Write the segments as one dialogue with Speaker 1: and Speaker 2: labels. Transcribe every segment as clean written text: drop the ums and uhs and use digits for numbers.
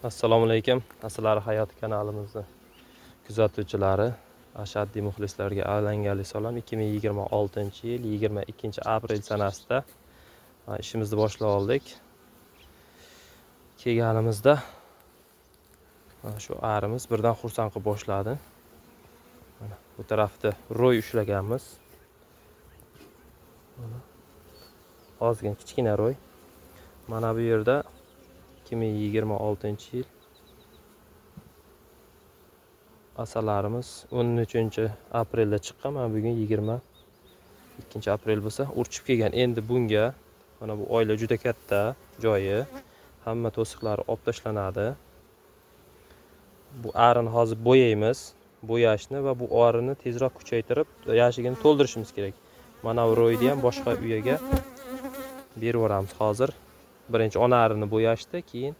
Speaker 1: Assalomu alaykum. Asrlar hayoti kanalimizni kuzatuvchilari, ashaddiy muxlislarga alangali salom. 2026-yil 22-aprel sanasida ishimizni boshlab oldik. Kelganimizda shu arimiz birdan xursand qilib boshladi. Mana bu tarafda ro'y ushlaganmiz. Ozgina kichkina ro'y. Mana bu yerda 2026-yil asalarimiz 13-aprelda chiqqan. Mana bugun 22-aprel bo'lsa, urchib kelgan. Endi bunga mana bu oila juda katta joyi, hamma to'siqlari olib tashlanadi. Bu arini hozir bo'yaymiz. Bo'yashni va bu arini tezroq kuchaytirib, yashigini to'ldirishimiz kerak. Mana bu ro'yni ham boshqa uyaga berib yuboramiz hozir. Birinchi ona arini bo'yashdi, keyin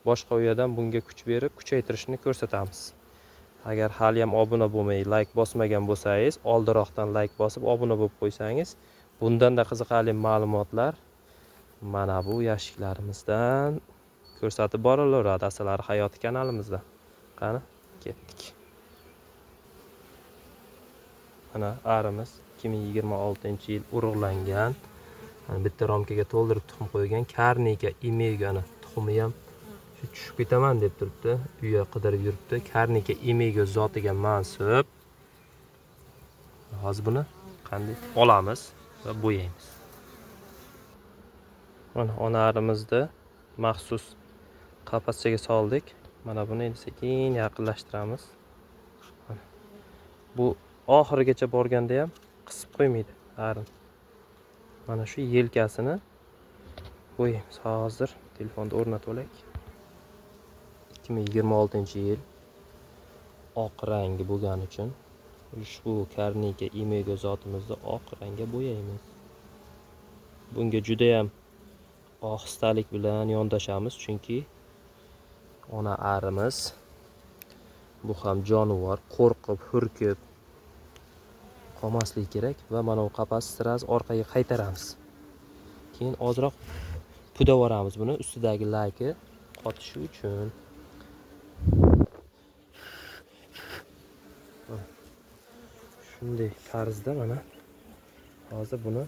Speaker 1: boshqa uyadan bunga kuch berib, kuchaytirishni ko'rsatamiz. Agar hali ham obuna bo'lmay, like bosmagan bo'lsangiz, oldinroqdan like bosib obuna bo'lib qo'ysangiz, bundan-da qiziqarli ma'lumotlar mana bu yashiklarimizdan ko'rsatib borilaveradi Asalari hayoti kanalimizda. Qani, ketdik. Mana arimiz 2026-yil urug'langan. Bitta romkaga to'ldirib tuxum qo'ygan. Karnika imegani tuxumi ham tushib ketaman deb turibdi. Uya qidirib yuribdi. Karnika imega zotiga mansub. Hozir buni qanday olamiz va bo'yaymiz. Mana ona arimizni maxsus qafaschaga soldik. Mana buni endi sekin yaqinlashtiramiz. Bu oxirigacha borganda ham qisib qo'ymaydi arin. Mana shu yelkasini qo'yamiz. Hozir telefonda o'rnatib olaylik. 2026-yil oq rangi bo'lgani uchun ushbu karnika imega zotimizni oq rangga bo'yaymiz. Bunga juda ham ohistalik bilan yondashamiz, chunki ona arimiz bu ham jonivor, qo'rqib, hurkib qolmasligi kerak va mana bu qafas sirasi orqaga qaytaramiz. Keyin ozroq pudab yuboramiz buni ustidagi laki qotishi uchun. Shunday tarzda mana hozir buni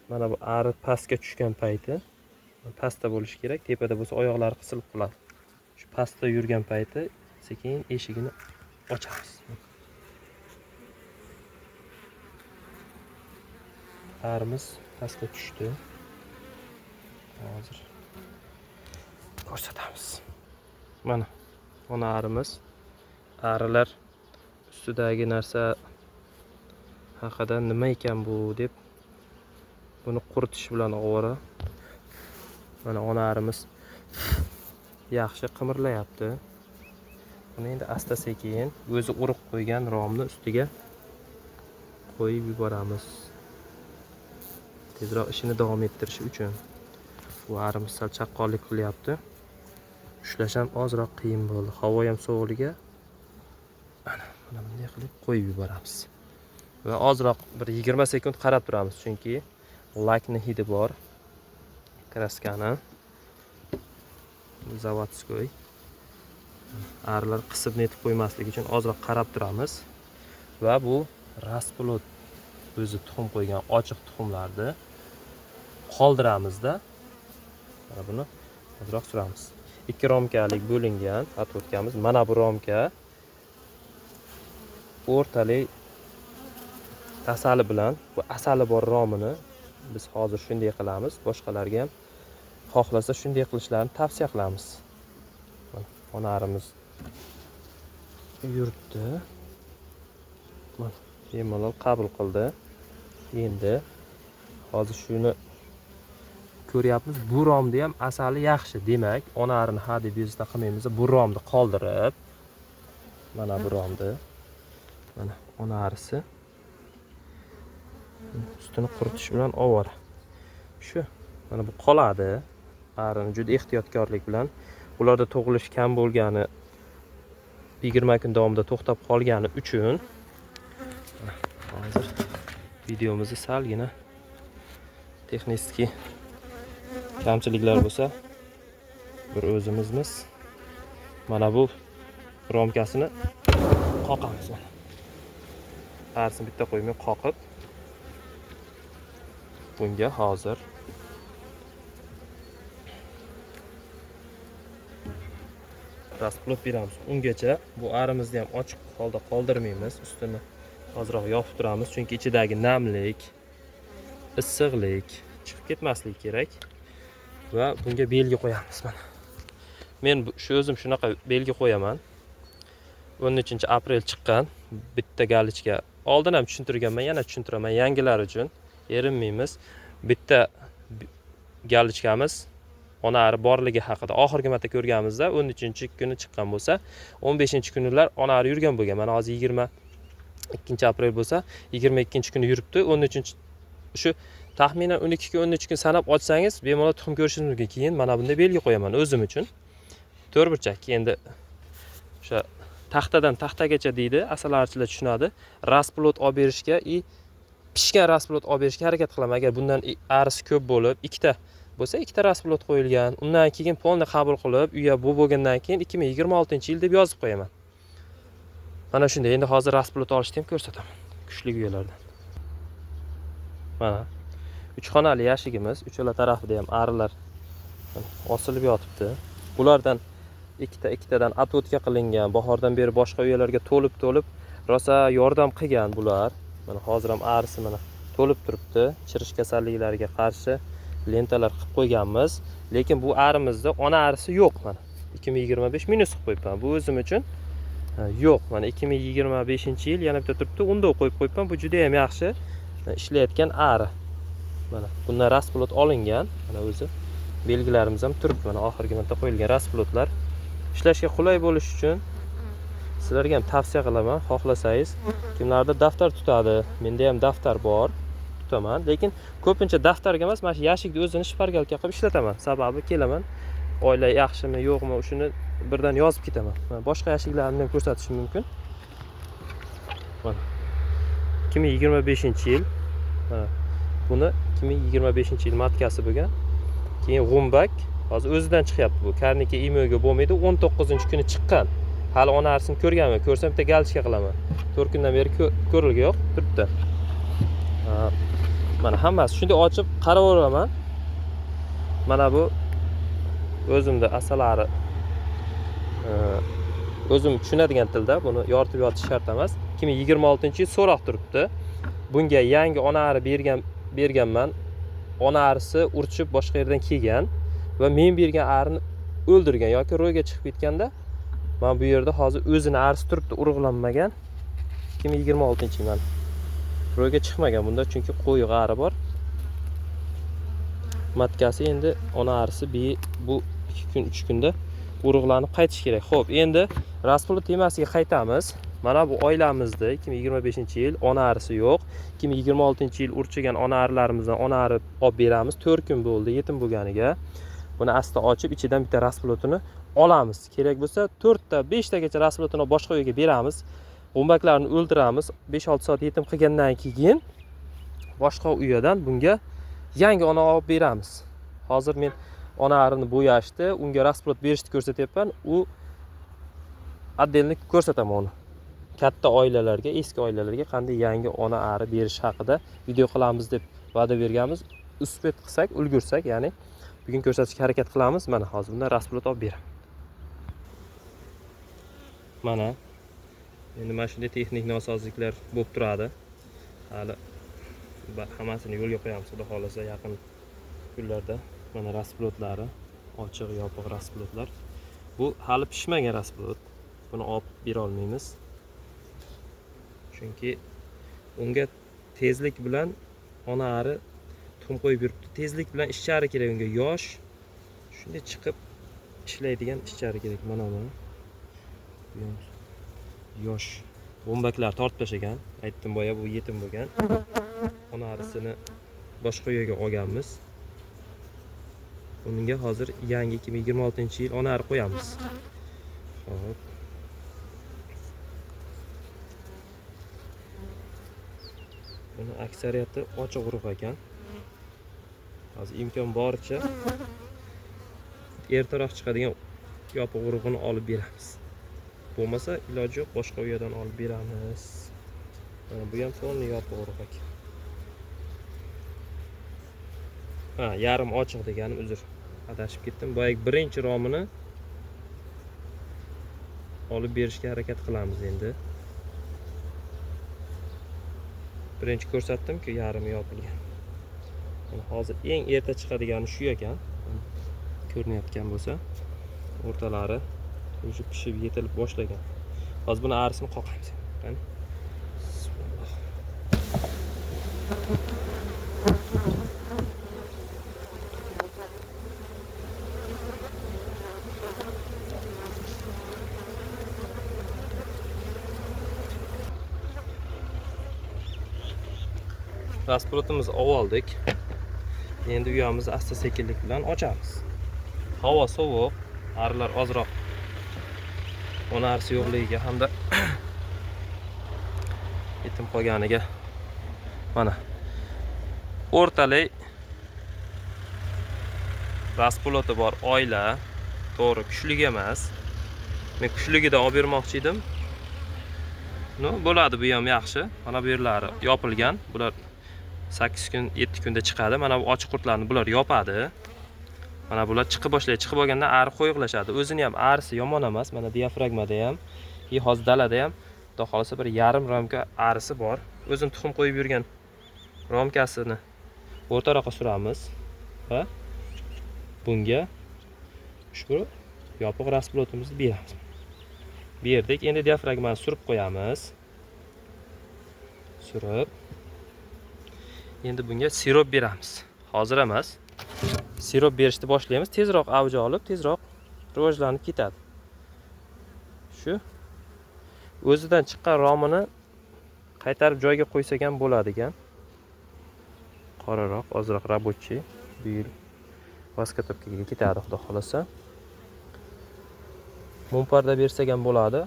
Speaker 1: mana bu ari pastga tushgan payti pastda bo'lishi kerak. Tepada bo'lsa oyoqlari qisilib qoladi. Shu pastda yurgan payti sekin eshigini ochamiz. Arimiz pastga tushdi. Hozir ko'rsatamiz. Mana ona arimiz. Arilar ustidagi narsa haqida nima ekan bu deb buni quritish bilan ovora. Mana ona arimiz yaxshi qimirlayapti. Buni endi asta-sekin o'zi urib qo'ygan romni ustiga qo'yib yuboramiz. Tezroq ishini davom ettirish uchun. Bu arimiz sal chaqqonlik qilyapti. Ushlash ham ozroq qiyin bo'ldi. Havo ham sovuqligiga mana bunday qilib qo'yib yuboramiz. Va ozroq bir 20 sekund qarab turamiz, chunki lakni hidi bor. Kraskani zavodskoy. Arilar qisib netib qo'ymasligi uchun ozroq qarab turamiz. Va bu rasplot o'zi tuxum qo'ygan ochiq tuxumlarni qoldiramizda. Mana buni ozroq suramiz. 2 romkalik bo'lingan atvotkamiz. Mana bu romka o'rtalik asali bilan bu asali bor romini biz hozir shunday qilamiz. Boshqalarga ham xohlasa shunday qilishlarini tavsiya qilamiz. Mana ona arimiz yuribdi. Mana bemalol qabul qildi. Endi hozir shuni ko'ryapmiz. Bu romda ham asali yaxshi. Demak, ona arini ha deb yuzda qilmaymiz. Bu romni qoldirib mana bu romni mana ona arisi ustini quritish bilan ovora. Shu mana bu qoladi. Arini juda ehtiyotkorlik bilan ularda tug'ilish kam bo'lgani 20 kun davomida to'xtab qolgani uchun hozir videomizni salgina texnik kamchiliklar bo'lsa bir o'zimizmiz. Mana bu romkasini qoqamiz mana. Arsini bitta qo'ymay qoqib bunga hozir rasplot beramiz. Ungacha bu arimizni ham ochiq holda qoldirmaymiz. Ustini ozroq yopib turamiz, chunki ichidagi namlik, issiqlik chiqib ketmasligi kerak va bunga belgi qo'yamiz mana. Men shu o'zim shunaqa belgi qo'yaman. 13 aprel chiqqan bitta galichka. Oldin ham tushuntirganman, yana tushuntiraman yangilar uchun. Erinmaymiz. Bitta galichkamiz onari borligi haqida oxirgi marta ko'rganimizda 13-kuni chiqqan bo'lsa, 15-kunlar onari yurgan bo'lgan. Mana hozir 22 aprel bo'lsa, 22-kuni yuribdi. 13 shu taxminan 12 kun 13 kun sanab ochsangiz, bemalol tuxum ko'rishingiz mumkin. Keyin mana bunday belgi qo'yaman o'zim uchun. To'rtburchak. Endi o'sha taxtadan taxtagacha deydi, asalarichilar tushunadi. Rasplot olib berishga pishgan rasplot olib berishga harakat qilaman. Agar bundan arisi ko'p bo'lib, ikkita bo'lsa, ikkita rasplot qo'yilgan. Undan keyin polni qabul qilib, uyga bu bo'lgandan keyin 2026-yil deb yozib qo'yaman. Mana shunday. Endi hozir rasplot olishni ham ko'rsataman. Kuchli uylardan. Mana 3 xonali yashigimiz, uchala tarafida ham arilar osilib yotibdi. Bulardan ikkitadan atvotka qilingan. Bahordan beri boshqa uylarga to'lib rosa yordam qilgan bular. Mana hozir ham arisi mana to'lib turibdi. Chirish kasalliklariga qarshi lentalar qilib qo'yganmiz. Lekin bu arimizda ona arisi yo'q mana. 2025 minus qilib qo'yibman. Bu o'zim uchun yo'q. Mana 2025-yil yana bitta turibdi. Unda qo'yib qo'yibman. Bu juda ham yaxshi ishlayotgan ari. Mana bundan rasplot olingan. Mana o'zi belgilarimiz ham turibdi. Mana oxirgi marta qo'yilgan rasplotlar. Ishlashga qulay bo'lish uchun sizlarga ham tavsiya qilaman, xohlasangiz. Kimlarda daftar tutadi? Menda ham daftar bor, tutaman. Lekin ko'pincha daftarga emas, mana shu yashikni o'zini shpargalka qilib ishlataman. Sababi kelaman, oila yaxshimi, yo'qmi, shuni birdan yozib ketaman. Mana boshqa yashiklarni ham ko'rsatishim mumkin. Mana 2025-yil. Buni 2025-yil matkasi bo'lgan. Keyin g'umbak hozir o'zidan chiqyapti bu. Karnika imoga bo'lmaydi. 19-kuni chiqqan. Hali ona arsini ko'rganman. Ko'rsam bitta galichka qilaman. 4 kundan beri ko'rilgan yo'q, turibdi. Mana hammasi shunday ochib qaraveraman. Mana bu o'zimda asalari o'zim tushunadigan tilda buni yoritib yotish shart emas. 2026-yil so'roq turibdi. Bunga yangi ona ari berganman. Ona arisi urchib boshqa yerdan kelgan va men bergan arini o'ldirgan yoki ro'yga chiqib ketganda mana bu yerda hozir o'zini arisi turibdi, urug'lanmagan. 2026-yil mana ro'yga chiqmagan bunda, chunki qo'y g'ari bor. Matkasi endi ona arisi bu 2 kun 3 kunda urug'lanib qaytish kerak. Xo'p, endi rasplot temasiga qaytamiz. Mana bu oilamizda 2025-yil ona arisi yo'q. 2026-yil urchigan ona arilarimizdan ona ari olib beramiz. 4 kun bo'ldi yetim bo'lganiga. Buni asta ochib ichidan bitta rasplotini olamiz. Kerak bo'lsa 4 ta 5 tagacha rasplotini boshqa uyga beramiz. G'umbaklarni o'ldiramiz. 5-6 soat yetim qilgandan keyin boshqa uydan bunga yangi ona olib beramiz. Hozir men ona arini bo'yashdi, unga rasplot berishni ko'rsatyapman. U отдельно ko'rsataman uni. Katta oilalarga, eski oilalarga qanday yangi ona ari berish haqida video qilamiz deb va'da berganmiz. Uspet qilsak, ulgursak, ya'ni bugun ko'rsatishga harakat qilamiz. Mana hozir bundan rasplot olib beraman. Mana endi mana shunday texnik nosozliklar bo'lib turadi. Hali hammasini yo'lga qo'yamiz, xudo xolasa yaqin kunlarda. Mana rasplotlari, ochiq, yopiq rasplotlar. Bu hali pishmagan rasplot. Buni olib bera olmaymiz. Chunki unga tezlik bilan ona ari tuxum qo'yib yuribdi. Tezlik bilan ishchari kerak unga, yosh. Shunday chiqib ishlaydigan ishchari kerak. Mana bu. Yosh g'umbaklar tortib tashlagan. Aytdim boya bu yetim bo'lgan. Ona arisini boshqa yerga olganmiz. Unga hozir yangi 2026-yil ona ari qo'yamiz. Xo'p. Buni aksariyati ochiq urug' ekan. Hozir imkon boricha ertaroq chiqadigan yopiq urug'ini olib beramiz. Bo'lmasa iloji yo'q, boshqa u yerdan olib beramiz. Mana bu ham to'g'ri yopiq urug' ekan. Ha, yarim ochiq deganim, uzr. Adashib ketdim. Boyagi birinchi romini olib berishga harakat qilamiz endi. Birinchi ko'rsatdim-ku, yarimi yopilgan. Mana hozir eng erta chiqadigani shu ekan. Ko'rinayotgan bo'lsa, o'rtalari уже pishib yetilib boshlagan. Hozir buni arisini qoqamiz. Qani. Raspuratimizni oldik. Endi uyamizni asta-sekinlik bilan ochamiz. Havo sovuq, arilar ozroq onarisi yo'qligiga hamda yetim qolganiga mana o'rtalik raspuloti bor oila, to'g'ri kuchli emas. Men kuchligidan olib bermoqchi edim. No, bo'ladi, bu ham yaxshi. Mana bu yerlari yopilgan. Bular 8 kun, 7 kunda chiqadi. Mana bu ochiq qurtlarni bular yopadi. Mana bular chiqib boshlaydi. Chiqib olganda ari qo'yiqlashadi. O'zini ham arisi yomon emas. Mana diafragmada ham, hozir dalada ham xudo xolasa bir yarim romka arisi bor. O'zim tuxum qo'yib yurgan romkasini o'rtaroqqa suramiz va bunga ushbu yopiq rasplotimizni beramiz. Berdik. Endi diafragmani surib qo'yamiz. Surib. Endi bunga sirop beramiz. Hozir emas. Sirop berishni boshlaymiz. Tezroq avj olib, tezroq rivojlanib ketadi. Shu o'zidan chiqqan romini qaytarib joyga qo'ysak ham bo'ladigan. Qoraroq, ozroq рабочий. Bu yil vaskotopkaga ketadi, xudo xolasa. Mumparda bersak ham bo'ladi.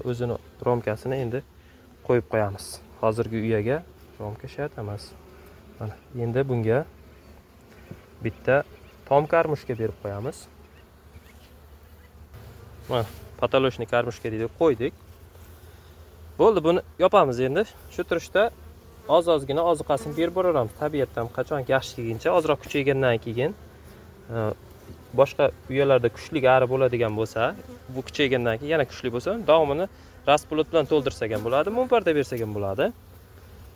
Speaker 1: O'zini romkasini endi qo'yib qo'yamiz. Hozirgi uyaga romka shart emas. Mana endi bunga bitta tom karmushka berib qo'yamiz. Mana patolochniy karmushka deydi, qo'ydik. Bo'ldi, buni yopamiz endi. Shu turishda oz-ozgina ozuqasini berib boraveramiz. Tabiatdan qachon yaxshi kelguncha, ozroq kuchaygandan keyin boshqa uyalarda kuchli ari bo'ladigan bo'lsa, bu kuchaygandan keyin yana kuchli bo'lsa, davomini raspulat bilan to'ldirsak ham bo'ladi, mumparda bersak ham bo'ladi.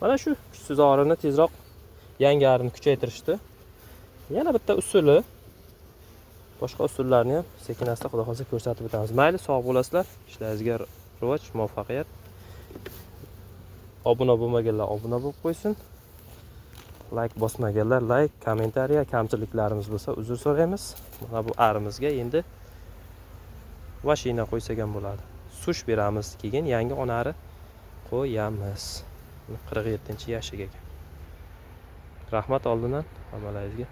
Speaker 1: Mana shu kuchsiz arini tezroq yangi arini kuchaytirishdi. Yana bitta usuli, boshqa usullarni ham sekin-asta xudo xolasa ko'rsatib o'tamiz. Mayli, sog' bo'lasizlar. Ishlaringizga rivoj, muvaffaqiyat. Obuna bo'lmaganlar obuna bo'lib qo'ysin. Like bosmaganlar like, kommentariya, kamchiliklarimiz bo'lsa uzr so'raymiz. Mana bu arimizga endi mashina qo'ysak ham bo'ladi. Sush beramiz, keyin yangi onari qo'yamiz. 47-yashiga. Rahmat oldindan hammalaringizga.